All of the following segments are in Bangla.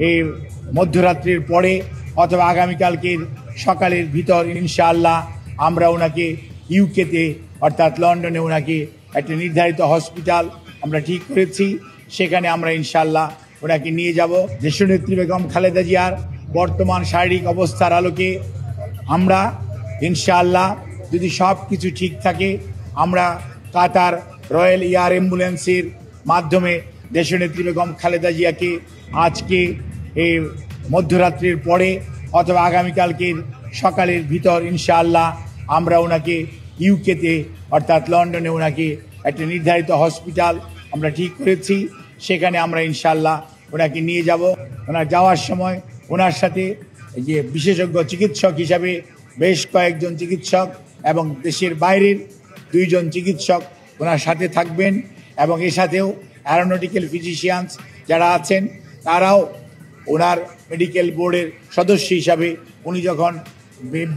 এই মধ্যরাত্রির পরে অথবা আগামীকালকের সকালের ভিতর ইনশাআল্লাহ আমরা ওনাকে ইউকেতে অর্থাৎ লন্ডনে ওনাকে একটা নির্ধারিত হসপিটাল আমরা ঠিক করেছি, সেখানে আমরা ইনশাআল্লাহ ওনাকে নিয়ে যাব। দেশনেত্রী বেগম খালেদা জিয়ার বর্তমান শারীরিক অবস্থার আলোকে আমরা ইনশাআল্লাহ যদি সব কিছু ঠিক থাকে আমরা কাতার রয়্যাল এয়ার অ্যাম্বুলেন্সের মাধ্যমে দেশনেত্রী বেগম খালেদা জিয়াকে আজকে এই মধ্যরাত্রির পরে অথবা আগামীকালকের সকালের ভিতর ইনশাআল্লাহ আমরা ওনাকে ইউকেতে অর্থাৎ লন্ডনে ওনাকে একটা নির্ধারিত হসপিটাল আমরা ঠিক করেছি, সেখানে আমরা ইনশাআল্লাহ ওনাকে নিয়ে যাব। ওনার যাওয়ার সময় ওনার সাথে যে বিশেষজ্ঞ চিকিৎসক হিসাবে বেশ কয়েকজন চিকিৎসক এবং দেশের বাইরের 2 জন চিকিৎসক ওনার সাথে থাকবেন এবং এর সাথেও অ্যারোনটিক্যাল ফিজিশিয়ানস যারা আছেন তারাও ওনার মেডিকেল বোর্ডের সদস্য হিসাবে উনি যখন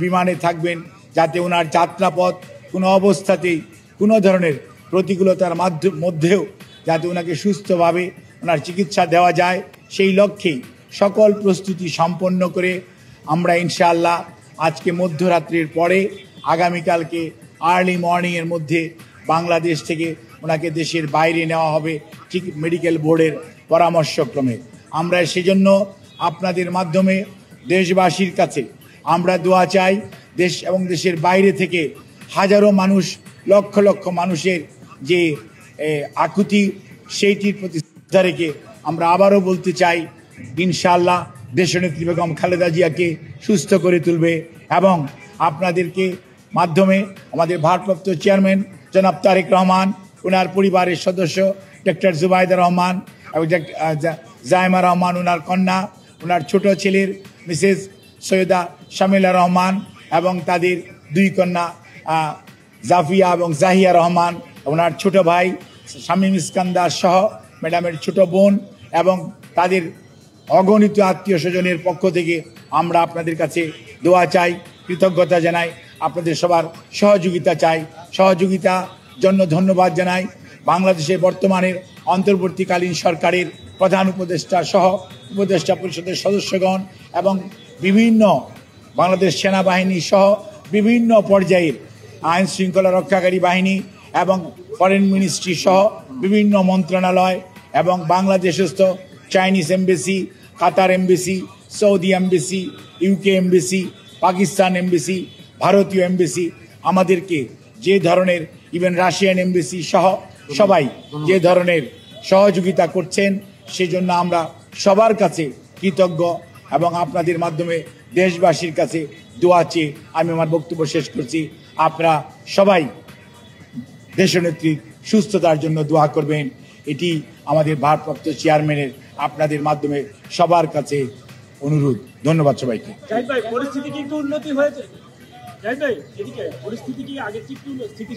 বিমানে থাকবেন যাতে ওনার যাত্রাপথ কোনো অবস্থাতেই কোনো ধরনের প্রতিকূলতার মধ্যেও যাতে ওনাকে সুস্থভাবে ওনার চিকিৎসা দেওয়া যায় সেই লক্ষ্যেই সকল প্রস্তুতি সম্পন্ন করে আমরা ইনশাআল্লাহ আজকে মধ্যরাত্রির পরে আগামীকালকে আর্লি মর্নিংয়ের মধ্যে বাংলাদেশ থেকে ওনাকে দেশের বাইরে নেওয়া হবে ঠিক মেডিকেল বোর্ডের পরামর্শক্রমে। আমরা সেজন্য আপনাদের মাধ্যমে দেশবাসীর কাছে আমরা দোয়া চাই। দেশ এবং দেশের বাইরে থেকে হাজারো মানুষ, লক্ষ লক্ষ মানুষের যে আকুতি সেইটির প্রতি শ্রদ্ধা রেখে আমরা আবারও বলতে চাই ইনশাআল্লাহ দেশনেত্রী বেগম খালেদা জিয়াকে সুস্থ করে তুলবে এবং আপনাদেরকে মাধ্যমে আমাদের ভারপ্রাপ্ত চেয়ারম্যান জনাব তারেক রহমান, ওনার পরিবারের সদস্য ডক্টর জুবাইদা রহমান এবং জাইমা রহমান, ওনার কন্যা, ওনার ছোট ছেলের মিসেস সৈয়দা শামিলা রহমান এবং তাদের 2 কন্যা জাফিয়া এবং জাহিয়া রহমান, ওনার ছোট ভাই শামীম ইস্কান্দার সহ ম্যাডামের ছোট বোন এবং তাদের অগণিত আত্মীয় স্বজনের পক্ষ থেকে আমরা আপনাদের কাছে দোয়া চাই, কৃতজ্ঞতা জানাই, আপনাদের সবার সহযোগিতা চাই। সহযোগিতার জন্য ধন্যবাদ জানাই বাংলাদেশের বর্তমানের অন্তর্বর্তীকালীন সরকারের প্রধান উপদেষ্টা সহ উপদেষ্টা পরিষদের সদস্যগণ এবং বিভিন্ন বাংলাদেশ সেনাবাহিনী সহ বিভিন্ন পর্যায়ের আইন শৃঙ্খলা রক্ষাকারী বাহিনী এবং ফরেন মিনিস্ট্রি সহ বিভিন্ন মন্ত্রণালয় এবং বাংলাদেশস্থ Chinese embassy, Qatar embassy, Saudi embassy, UK embassy, Pakistan embassy, ভারতীয় এমবেসি আমাদেরকে যে ধরনের, ইভেন রাশিয়ান এমবেসি সহ সবাই যে ধরনের সহযোগিতা করছেন সেজন্য আমরা সবার কাছে কৃতজ্ঞ এবং আপনাদের মাধ্যমে দেশবাসীর কাছে দোয়া চেয়ে আমি আমার বক্তব্য শেষ করছি। আপনারা সবাই দেশনেত্রীর সুস্থতার জন্য দোয়া করবেন, এটি আমাদের ভারপ্রাপ্ত চেয়ারম্যানের আপনাদের মাধ্যমে সবার কাছে অনুরোধ। ধন্যবাদ সবাইকে। পরিস্থিতি কি একটু উন্নতি হয়েছে? পরিস্থিতি কি আগের থেকে